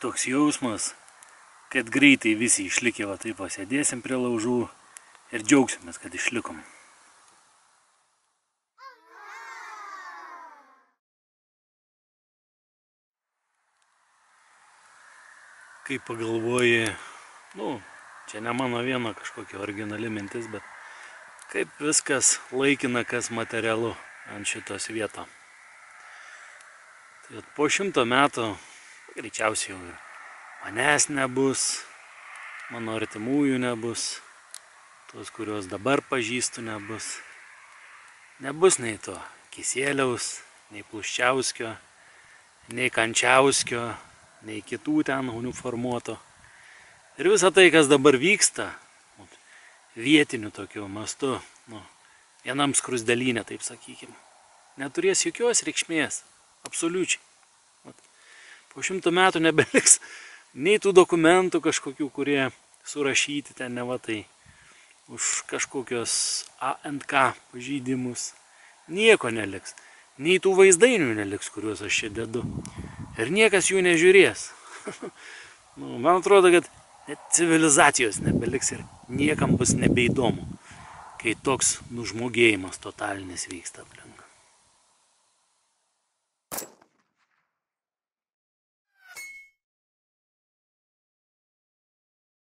toks jausmas, kad greitai visi išlikę va taip pasėdėsim prie laužų ir džiaugsimės, kad išlikom. Kai pagalvoji, čia ne mano viena kažkokia originali mintis, bet kaip viskas laikina, kas materialu ant šitos vieto. Tai po 100 metų greičiausiai jau ir manęs nebus, mano artimųjų nebus, tos, kuriuos dabar pažįstu, nebus. Nebus nei to Kisieliaus, nei Pluščiauskio, nei Kančiauskio, nei kitų ten uniformuoto. Ir visa tai, kas dabar vyksta, vietiniu tokiu mastu, vienam skruzdėlyne, taip sakykim, neturės jokios reikšmės, absoliučiai. Po 100 metų nebeliks nei tų dokumentų kažkokių, kurie surašyti ten nevatai už kažkokios ANK pažeidimus. Nieko neliks. Nei tų vaizdainių neliks, kuriuos aš čia dedu. Ir niekas jų nežiūrės. Man atrodo, kad net civilizacijos nebeliks ir niekam bus nebeįdomu, kai toks nužmogėjimas totalinis vyksta aplink.